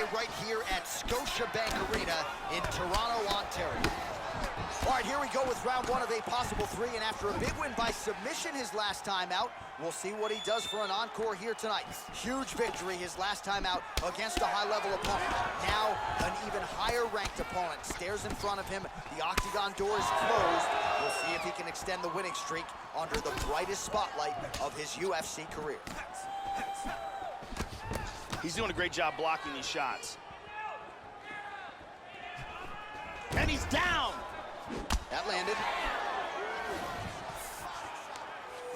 Saturday right here at Scotiabank Arena in Toronto, Ontario. All right, here we go with round one of a possible three, and after a big win by submission his last time out, we'll see what he does for an encore here tonight. Huge victory his last time out against a high-level opponent. Now, an even higher-ranked opponent stares in front of him. The octagon door is closed. We'll see if he can extend the winning streak under the brightest spotlight of his UFC career. He's doing a great job blocking these shots. And he's down! That landed.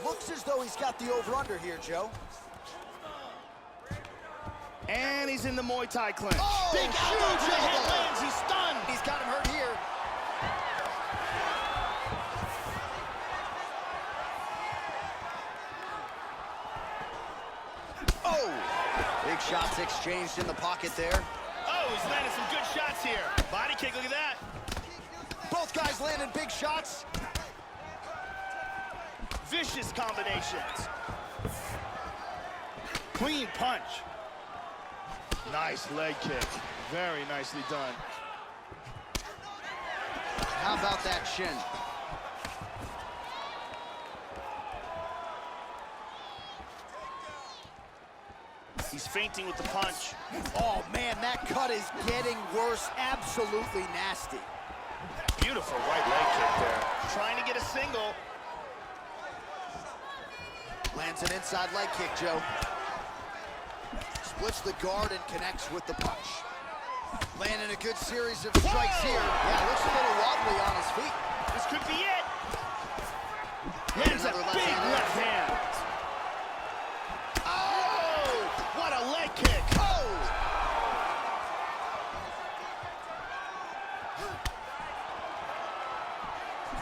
Looks as though he's got the over-under here, Joe. And he's in the Muay Thai clinch. Oh, big elbow to the head lands. He's stunned. He's got him hurt here. Oh! Big shots exchanged in the pocket there. Oh, he's landing some good shots here. Body kick, look at that. Both guys landing big shots. Vicious combinations. Clean punch. Nice leg kick. Very nicely done. How about that shin? He's feinting with the punch. Oh, man, that cut is getting worse. Absolutely nasty. Beautiful right leg kick there. Trying to get a single. Lands an inside leg kick, Joe. Splits the guard and connects with the punch. Landing a good series of strikes here. Yeah, looks a little wobbly on his feet. This could be it. Lands a big left hand. Oh, what a leg kick. Oh!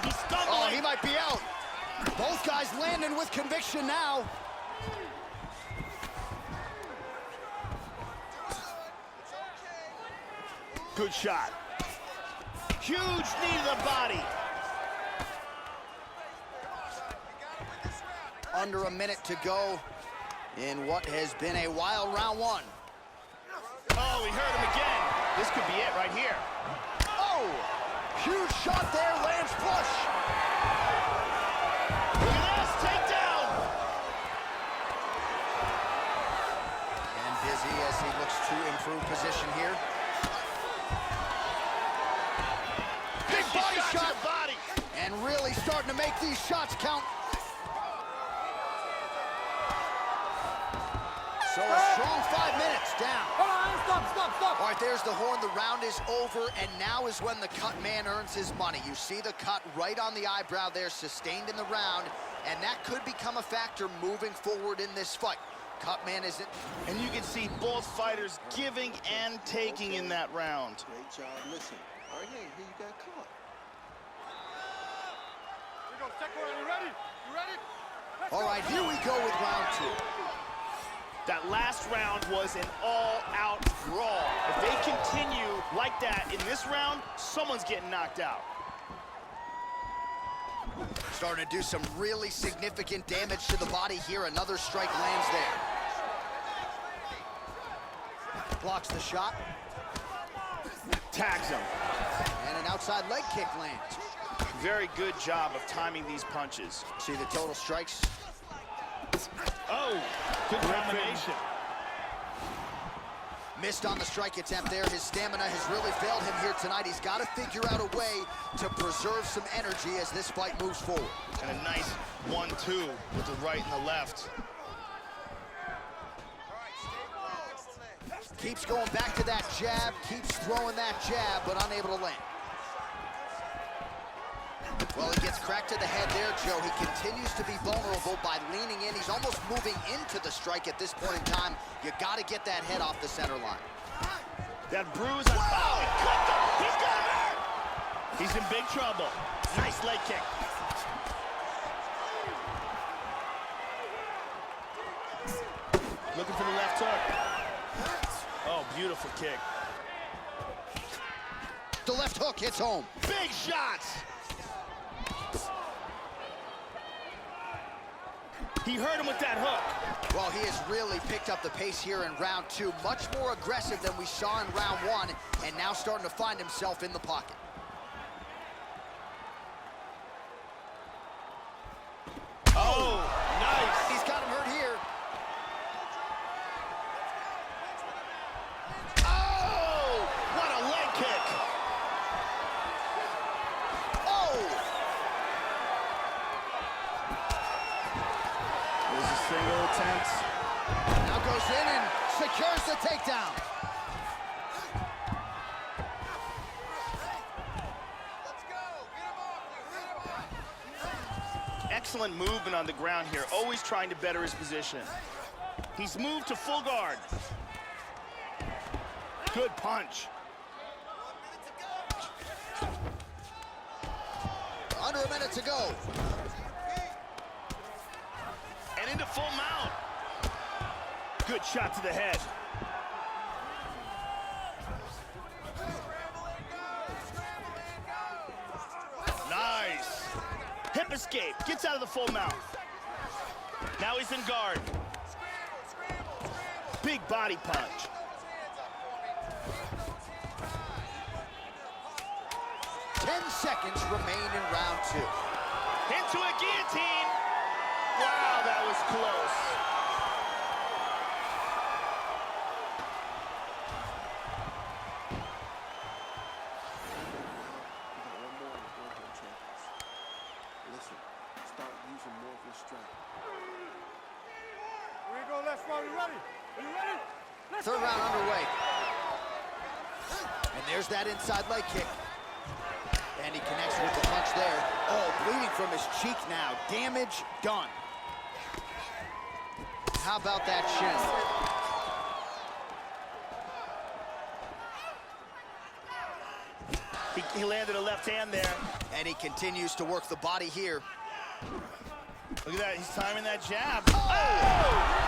He's stumbling. Oh, he might be out. Both guys landing with conviction now. Good shot. Huge knee to the body. Under a minute to go in what has been a wild round one. Oh, he hurt him again. This could be it right here. Oh! Huge shot there, lands flush. Look at this, takedown. And busy as he looks to improve position here. Big body shot. Body. And really starting to make these shots count. So a strong 5 minutes down. Stop. All right, there's the horn. The round is over, and now is when the cut man earns his money. You see the cut right on the eyebrow there, sustained in the round, and that could become a factor moving forward in this fight. Cut man isn't. And you can see both fighters giving and taking in that round. Great job. Listen. All right, hey, here you got caught. Here we go. Second one. You ready? You ready? All right, here we go with round two. That last round was an all-out brawl. If they continue like that in this round, someone's getting knocked out. Starting to do some really significant damage to the body here. Another strike lands there. Blocks the shot. Tags him. And an outside leg kick lands. Very good job of timing these punches. See the total strikes? Oh, good combination. Missed on the strike attempt there. His stamina has really failed him here tonight. He's got to figure out a way to preserve some energy as this fight moves forward. And a nice 1-2 with the right and the left. Keeps going back to that jab, keeps throwing that jab, but unable to land. Well, he gets cracked to the head there, Joe. He continues to be vulnerable by leaning in. He's almost moving into the strike at this point in time. You got to get that head off the center line. That bruise on... Oh, he clipped him! He's got hurt! He's in big trouble. Nice leg kick. Looking for the left hook. Oh, beautiful kick. The left hook hits home. Big shots! He hurt him with that hook. Well, he has really picked up the pace here in round 2. Much more aggressive than we saw in round 1, and now starting to find himself in the pocket. Oh, nice. He's got him hurt here. Oh, what a leg kick. Oh! There's a single attempt. Now goes in and secures the takedown. Excellent movement on the ground here, always trying to better his position. He's moved to full guard. Good punch. Under a minute to go. And into full mount. Good shot to the head. Nice. Hip escape, gets out of the full mount. Now he's in guard. Big body punch. Ten seconds remain in round 2. Into a guillotine. Wow, that was close. Listen, start using more of your strength. Here we go, left round. You ready? Are you ready? Let's Third go. round underway. And there's that inside leg kick. And he connects with the punch there. Oh, bleeding from his cheek now. Damage done. How about that shin? He landed a left hand there. And he continues to work the body here. Look at that, he's timing that jab. Oh!